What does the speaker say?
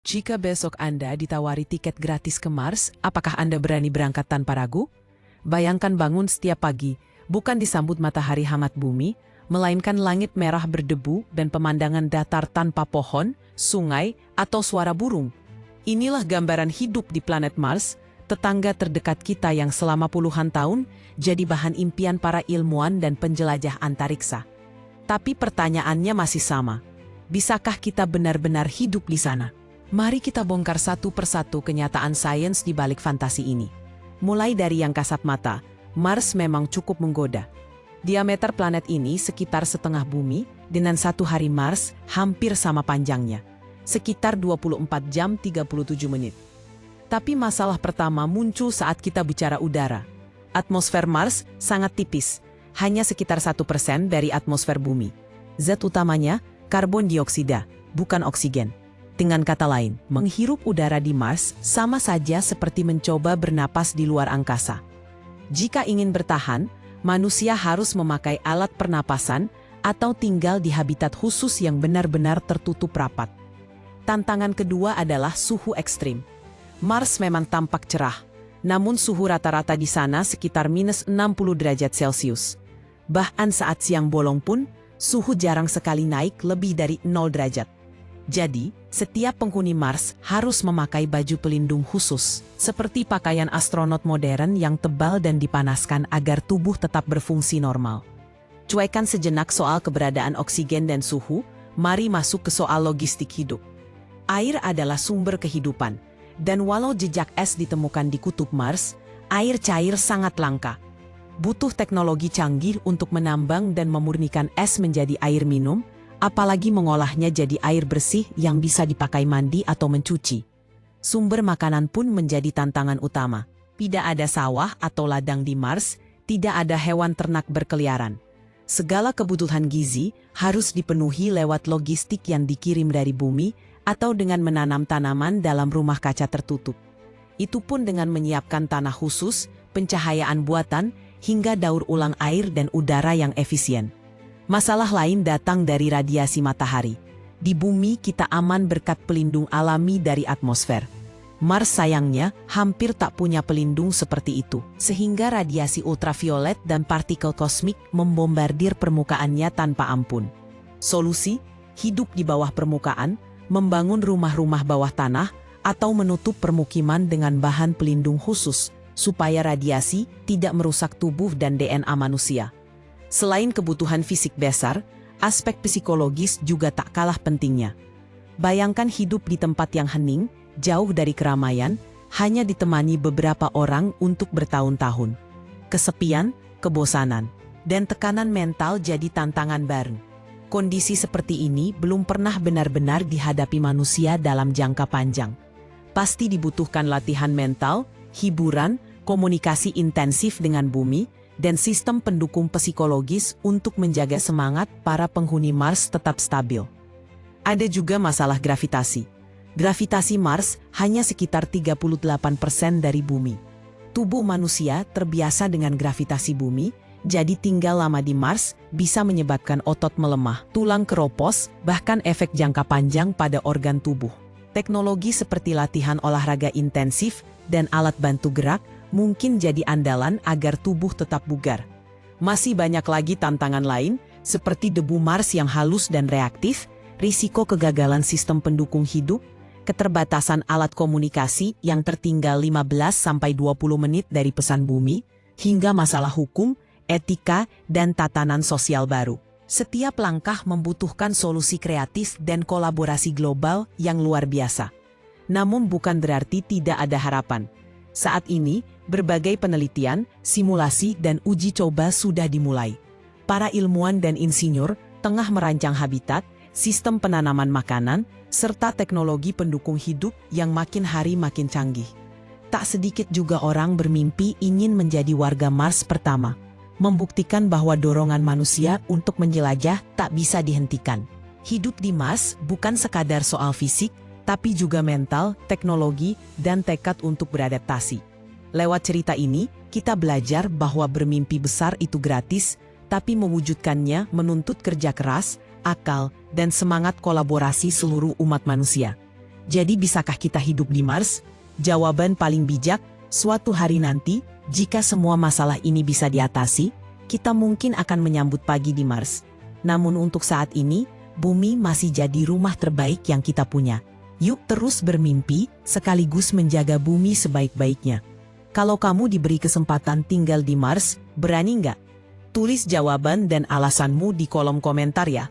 Jika besok Anda ditawari tiket gratis ke Mars, apakah Anda berani berangkat tanpa ragu? Bayangkan bangun setiap pagi, bukan disambut matahari hangat bumi, melainkan langit merah berdebu dan pemandangan datar tanpa pohon, sungai, atau suara burung. Inilah gambaran hidup di planet Mars, tetangga terdekat kita yang selama puluhan tahun jadi bahan impian para ilmuwan dan penjelajah antariksa. Tapi pertanyaannya masih sama, bisakah kita benar-benar hidup di sana? Mari kita bongkar satu persatu kenyataan sains di balik fantasi ini. Mulai dari yang kasat mata, Mars memang cukup menggoda. Diameter planet ini sekitar setengah bumi, dengan satu hari Mars hampir sama panjangnya, sekitar 24 jam 37 menit. Tapi masalah pertama muncul saat kita bicara udara. Atmosfer Mars sangat tipis, hanya sekitar 1% dari atmosfer bumi. Zat utamanya, karbon dioksida, bukan oksigen. Dengan kata lain, menghirup udara di Mars sama saja seperti mencoba bernapas di luar angkasa. Jika ingin bertahan, manusia harus memakai alat pernapasan atau tinggal di habitat khusus yang benar-benar tertutup rapat. Tantangan kedua adalah suhu ekstrim. Mars memang tampak cerah, namun suhu rata-rata di sana sekitar minus 60 derajat Celcius. Bahkan saat siang bolong pun, suhu jarang sekali naik lebih dari 0 derajat. Jadi, setiap penghuni Mars harus memakai baju pelindung khusus, seperti pakaian astronot modern yang tebal dan dipanaskan agar tubuh tetap berfungsi normal. Cuekan sejenak soal keberadaan oksigen dan suhu, mari masuk ke soal logistik hidup. Air adalah sumber kehidupan, dan walau jejak es ditemukan di kutub Mars, air cair sangat langka. Butuh teknologi canggih untuk menambang dan memurnikan es menjadi air minum, apalagi mengolahnya jadi air bersih yang bisa dipakai mandi atau mencuci. Sumber makanan pun menjadi tantangan utama. Tidak ada sawah atau ladang di Mars, tidak ada hewan ternak berkeliaran. Segala kebutuhan gizi harus dipenuhi lewat logistik yang dikirim dari bumi atau dengan menanam tanaman dalam rumah kaca tertutup. Itu pun dengan menyiapkan tanah khusus, pencahayaan buatan, hingga daur ulang air dan udara yang efisien. Masalah lain datang dari radiasi matahari. Di bumi kita aman berkat pelindung alami dari atmosfer. Mars sayangnya hampir tak punya pelindung seperti itu, sehingga radiasi ultraviolet dan partikel kosmik membombardir permukaannya tanpa ampun. Solusi, hidup di bawah permukaan, membangun rumah-rumah bawah tanah, atau menutup permukiman dengan bahan pelindung khusus, supaya radiasi tidak merusak tubuh dan DNA manusia. Selain kebutuhan fisik dasar, aspek psikologis juga tak kalah pentingnya. Bayangkan hidup di tempat yang hening, jauh dari keramaian, hanya ditemani beberapa orang untuk bertahun-tahun. Kesepian, kebosanan, dan tekanan mental jadi tantangan baru. Kondisi seperti ini belum pernah benar-benar dihadapi manusia dalam jangka panjang. Pasti dibutuhkan latihan mental, hiburan, komunikasi intensif dengan bumi, dan sistem pendukung psikologis untuk menjaga semangat para penghuni Mars tetap stabil. Ada juga masalah gravitasi. Gravitasi Mars hanya sekitar 38% dari bumi. Tubuh manusia terbiasa dengan gravitasi bumi, jadi tinggal lama di Mars bisa menyebabkan otot melemah, tulang keropos, bahkan efek jangka panjang pada organ tubuh. Teknologi seperti latihan olahraga intensif dan alat bantu gerak mungkin jadi andalan agar tubuh tetap bugar. Masih banyak lagi tantangan lain, seperti debu Mars yang halus dan reaktif, risiko kegagalan sistem pendukung hidup, keterbatasan alat komunikasi yang tertinggal 15-20 menit dari pesan bumi, hingga masalah hukum, etika, dan tatanan sosial baru. Setiap langkah membutuhkan solusi kreatif dan kolaborasi global yang luar biasa. Namun bukan berarti tidak ada harapan. Saat ini, berbagai penelitian, simulasi, dan uji coba sudah dimulai. Para ilmuwan dan insinyur tengah merancang habitat, sistem penanaman makanan, serta teknologi pendukung hidup yang makin hari makin canggih. Tak sedikit juga orang bermimpi ingin menjadi warga Mars pertama, membuktikan bahwa dorongan manusia untuk menjelajah tak bisa dihentikan. Hidup di Mars bukan sekadar soal fisik, tapi juga mental, teknologi, dan tekad untuk beradaptasi. Lewat cerita ini, kita belajar bahwa bermimpi besar itu gratis, tapi mewujudkannya menuntut kerja keras, akal, dan semangat kolaborasi seluruh umat manusia. Jadi bisakah kita hidup di Mars? Jawaban paling bijak, suatu hari nanti, jika semua masalah ini bisa diatasi, kita mungkin akan menyambut pagi di Mars. Namun untuk saat ini, bumi masih jadi rumah terbaik yang kita punya. Yuk terus bermimpi, sekaligus menjaga bumi sebaik-baiknya. Kalau kamu diberi kesempatan tinggal di Mars, berani nggak? Tulis jawaban dan alasanmu di kolom komentar ya.